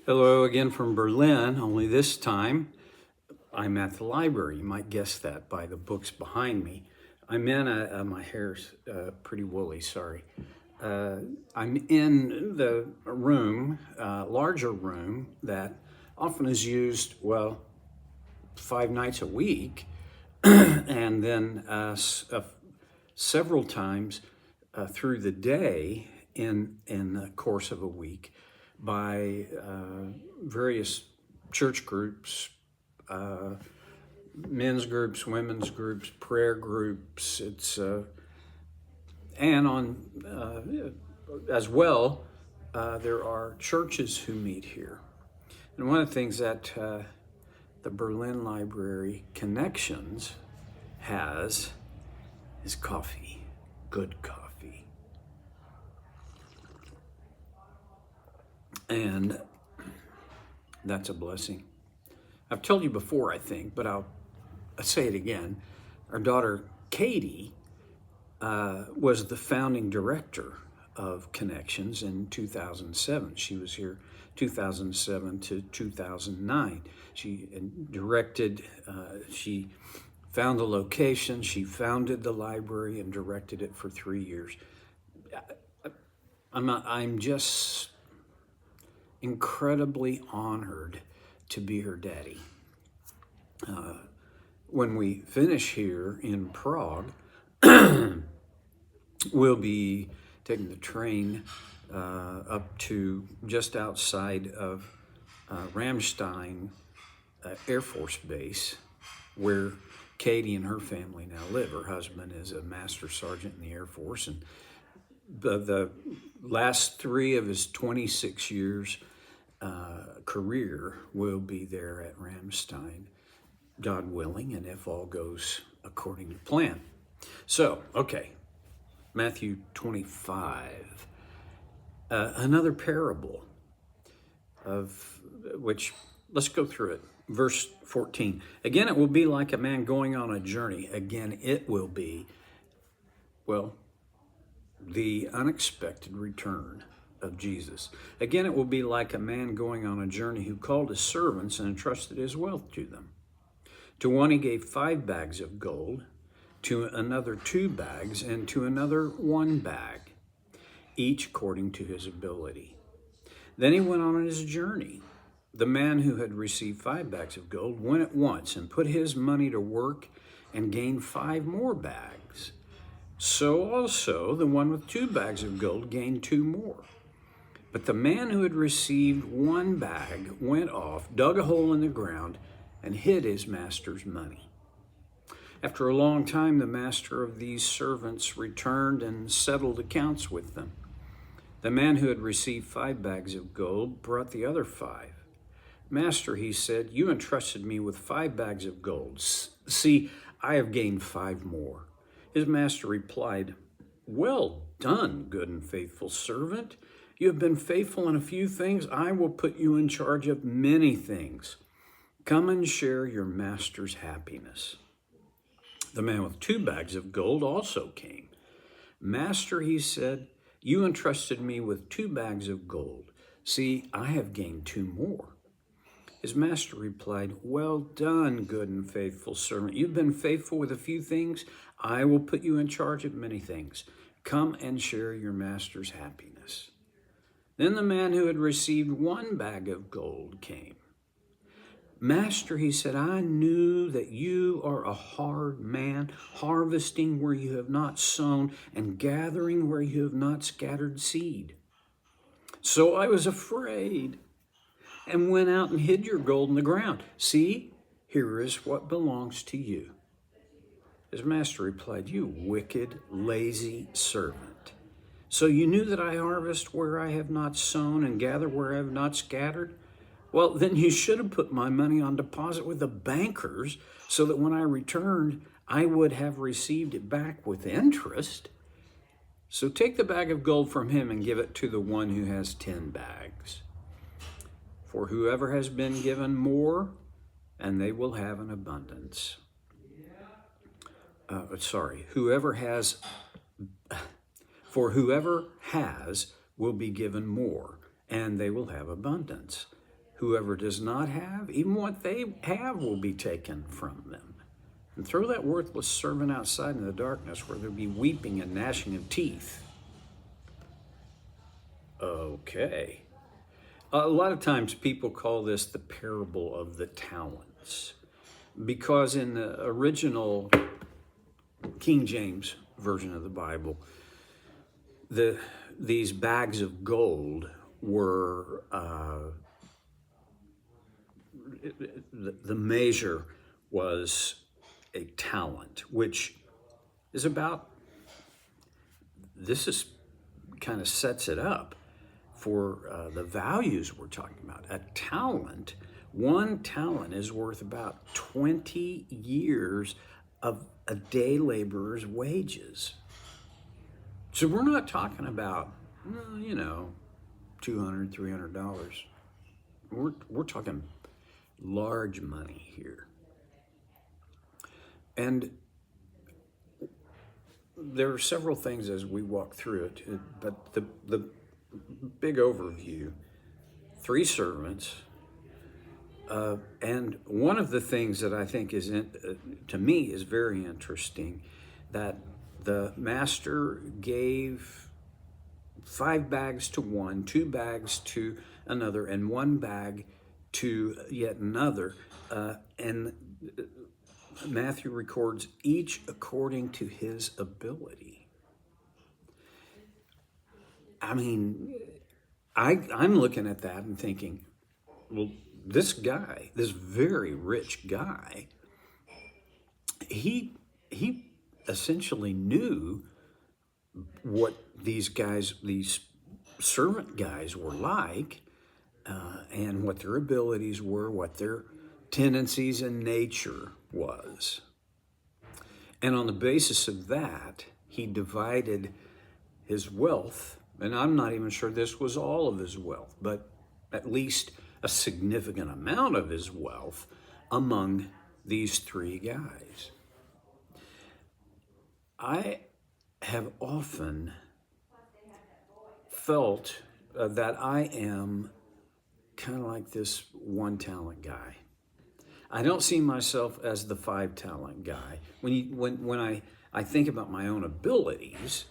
Hello again from Berlin, only this time I'm at the library. You might guess that by the books behind me. I'm in my hair's pretty woolly, sorry. I'm in the room, larger room that often is used, 5 nights a week, and then several times through the day in the course of a week by various church groups, men's groups, women's groups, prayer groups. It's and on as well, there are churches who meet here. And one of the things that the Berlin Library Connections has is coffee, good coffee. And that's a blessing. I've told you before, I think, but I'll say it again. Our daughter, Katie, was the founding director of Connections in 2007. She was here 2007 to 2009. She directed, she found the location, she founded the library and directed it for 3 years. I'm just incredibly honored to be her daddy. When we finish here in Prague, we'll be taking the train up to just outside of Ramstein Air Force Base, where Katie and her family now live. Her husband is a master sergeant in the Air Force, and the last 3 of his 26 years career will be there at Ramstein, God willing, and if all goes according to plan. So, okay, Matthew 25, another parable of which, let's go through it. Verse 14, again, it will be like a man going on a journey. Again, it will be, the unexpected return of Jesus. Again, it will be like a man going on a journey who called his servants and entrusted his wealth to them. To one he gave 5 bags of gold, to another 2 bags, and to another 1 bag, each according to his ability. Then he went on his journey. The man who had received 5 bags of gold went at once and put his money to work and gained 5 more bags. So also the one with 2 bags of gold gained 2 more. But the man who had received 1 bag went off, dug a hole in the ground, and hid his master's money. After a long time, the master of these servants returned and settled accounts with them. The man who had received 5 bags of gold brought the other 5. Master, he said, you entrusted me with 5 bags of gold. See, I have gained 5 more. His master replied, well done, good and faithful servant. You have been faithful in a few things. I will put you in charge of many things. Come and share your master's happiness. The man with 2 bags of gold also came. Master, he said, you entrusted me with 2 bags of gold. See, I have gained 2 more. His master replied, well done, good and faithful servant. You've been faithful with a few things. I will put you in charge of many things. Come and share your master's happiness. Then the man who had received 1 bag of gold came. Master, he said, I knew that you are a hard man, harvesting where you have not sown and gathering where you have not scattered seed. So I was afraid and went out and hid your gold in the ground. See, here is what belongs to you. His master replied, you wicked, lazy servant. So you knew that I harvest where I have not sown and gather where I have not scattered? Well, then you should have put my money on deposit with the bankers so that when I returned, I would have received it back with interest. So take the bag of gold from him and give it to the one who has 10 bags. For whoever has been given more, and they will have an abundance. Whoever has will be given more, and they will have abundance. Whoever does not have, even what they have will be taken from them. And throw that worthless servant outside in the darkness where there'll be weeping and gnashing of teeth. Okay. A lot of times people call this the parable of the talents because in the original King James version of the Bible, these bags of gold were the measure was a talent, which is about, this is kind of sets it up for the values we're talking about. A talent, one talent is worth about 20 years of a day laborer's wages. So we're not talking about, $200, $300. We're talking large money here. And there are several things as we walk through it, but the big overview, 3 servants, and one of the things that I think is, to me, is very interesting, that the master gave 5 bags to one, 2 bags to another, and 1 bag to yet another. And Matthew records each according to his ability. I mean, I'm looking at that and thinking, well, this guy, this very rich guy, he essentially knew what these guys, these servant guys were like, and what their abilities were, what their tendencies and nature was. And on the basis of that, he divided his wealth, and I'm not even sure this was all of his wealth, but at least a significant amount of his wealth among these 3 guys. I have often felt that I am kind of like this 1 talent guy. I don't see myself as the 5 talent guy. When I think about my own abilities,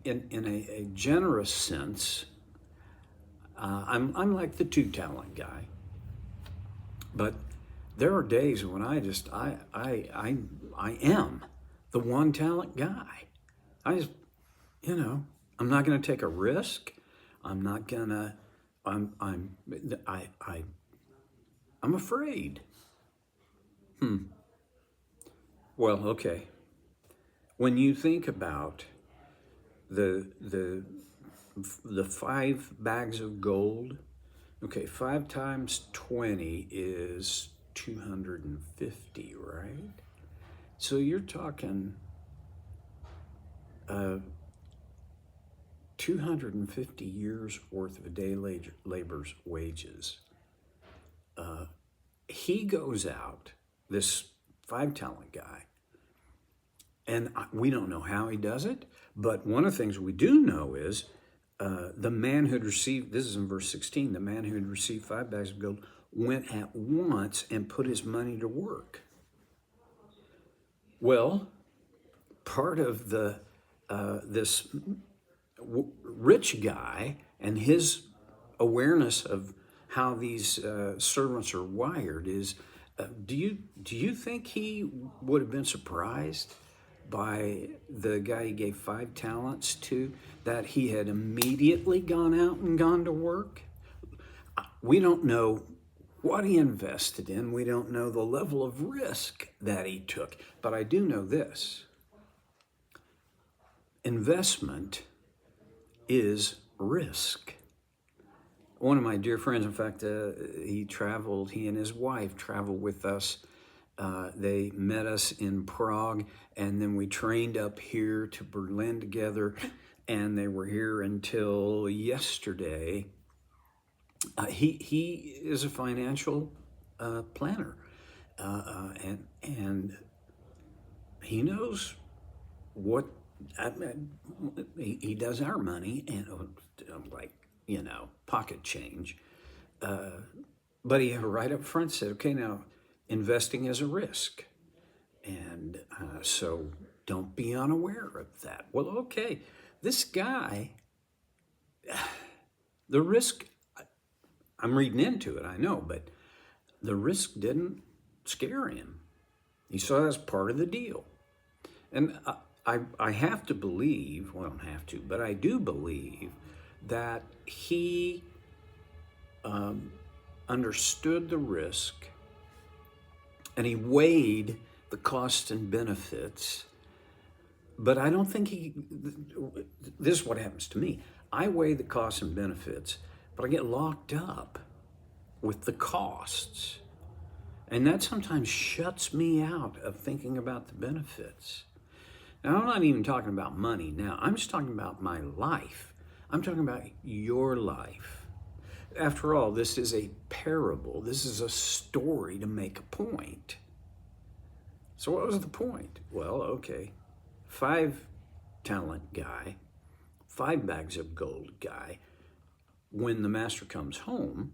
in a generous sense, I'm like the 2 talent guy. But there are days when I am the 1 talent guy. I'm not going to take a risk. I'm afraid. Well, okay. When you think about the 5 bags of gold, okay, 5 times 20 is 250, right? So you're talking 250 years worth of a day labor's wages. He goes out, this 5 talent guy, and we don't know how he does it, but one of the things we do know is the man who had received, this is in verse 16, the man who had received 5 bags of gold went at once and put his money to work. Well, part of this rich guy and his awareness of how these servants are wired is, do you think he would have been surprised by the guy he gave 5 talents to, that he had immediately gone out and gone to work? We don't know what he invested in. We don't know the level of risk that he took. But I do know this. Investment is risk. One of my dear friends, in fact, he and his wife traveled with us. They met us in Prague, and then we trained up here to Berlin together, and they were here until yesterday. He is a financial planner, and he knows what he does our money, and I'm like, pocket change. But he right up front said, okay, now investing is a risk. And so don't be unaware of that. Well, okay, this guy, the risk, I'm reading into it, I know, but the risk didn't scare him. He saw it as part of the deal. And I have to believe, well, I don't have to, but I do believe that he understood the risk and he weighed the costs and benefits. But I don't think this is what happens to me. I weigh the costs and benefits, but I get locked up with the costs. And that sometimes shuts me out of thinking about the benefits. Now, I'm not even talking about money now. I'm just talking about my life. I'm talking about your life. After all, this is a parable. This is a story to make a point. So what was the point? Well, okay, 5-talent guy, 5 bags of gold guy. When the master comes home,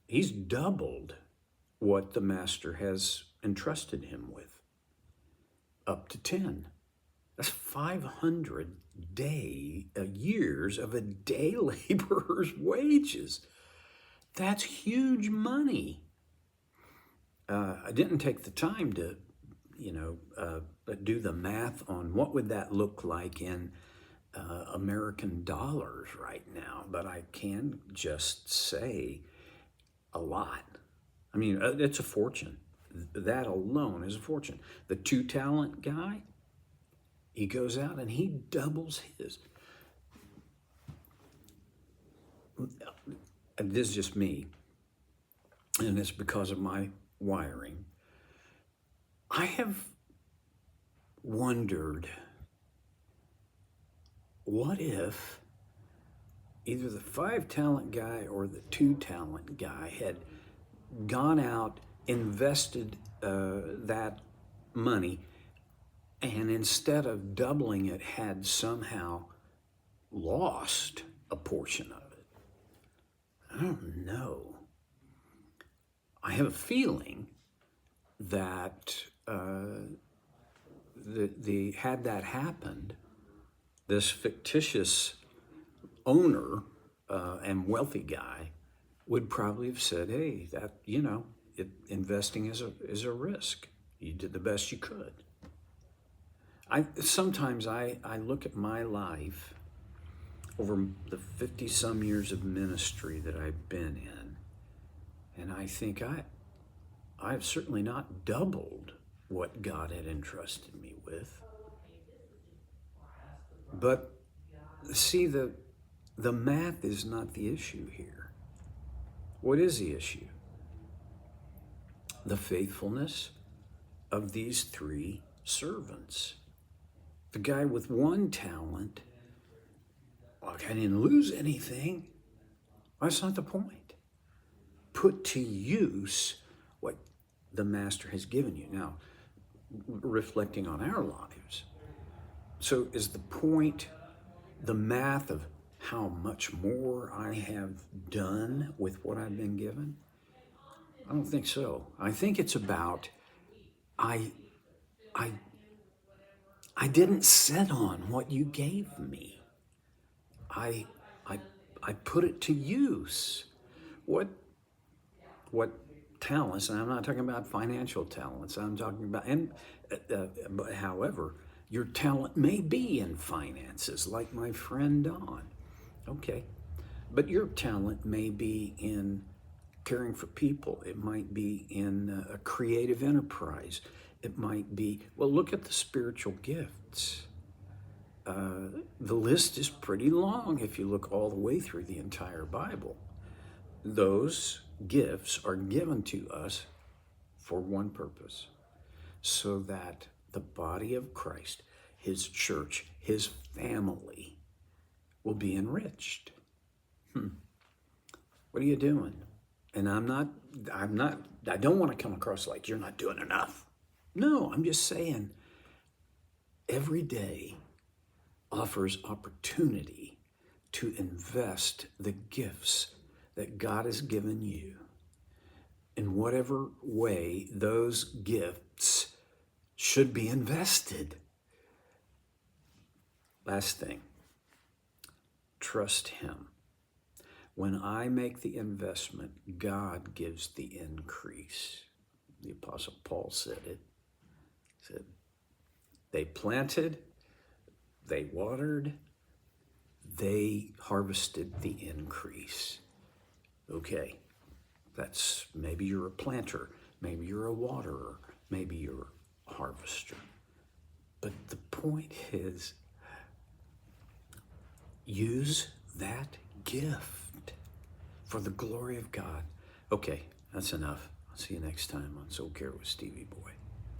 he's doubled what the master has entrusted him with, up to 10. That's 500 years of a day laborer's wages. That's huge money. I didn't take the time to, do the math on what would that look like in American dollars right now, but I can just say a lot. I mean, it's a fortune. That alone is a fortune. The 2-talent guy, he goes out and he doubles his. This is just me, and it's because of my wiring. I have wondered, what if either the 5-talent guy or the 2-talent guy had gone out, invested that money, and instead of doubling it, had somehow lost a portion of it? I don't know. I have a feeling that had that happened, this fictitious owner and wealthy guy would probably have said, hey, that, investing is a risk. You did the best you could. Sometimes I look at my life over the 50-some years of ministry that I've been in, and I think I've certainly not doubled what God had entrusted me with. But see, the math is not the issue here. What is the issue? The faithfulness of these 3 servants. The guy with 1 talent, I didn't lose anything. That's not the point. Put to use what the master has given you. Now, reflecting on our lives. So is the point the math of how much more I have done with what I've been given? I don't think so. I think it's about I didn't sit on what you gave me. I put it to use. What talents, and I'm not talking about financial talents, I'm talking about, but however, your talent may be in finances, like my friend Don. Okay, but your talent may be in caring for people. It might be in a creative enterprise. It might be, well, look at the spiritual gifts. The list is pretty long if you look all the way through the entire Bible. Those gifts are given to us for one purpose, so that the body of Christ, his church, his family will be enriched. What are you doing? And I don't want to come across like you're not doing enough. No, I'm just saying every day offers opportunity to invest the gifts that God has given you in whatever way those gifts should be invested. Last thing, trust Him. When I make the investment, God gives the increase. The Apostle Paul said it. He said, they planted, they watered, they harvested the increase. Okay, that's maybe you're a planter, maybe you're a waterer, maybe you're a harvester. But the point is, use that gift for the glory of God. Okay, that's enough. I'll see you next time on Soul Care with Stevie Boy.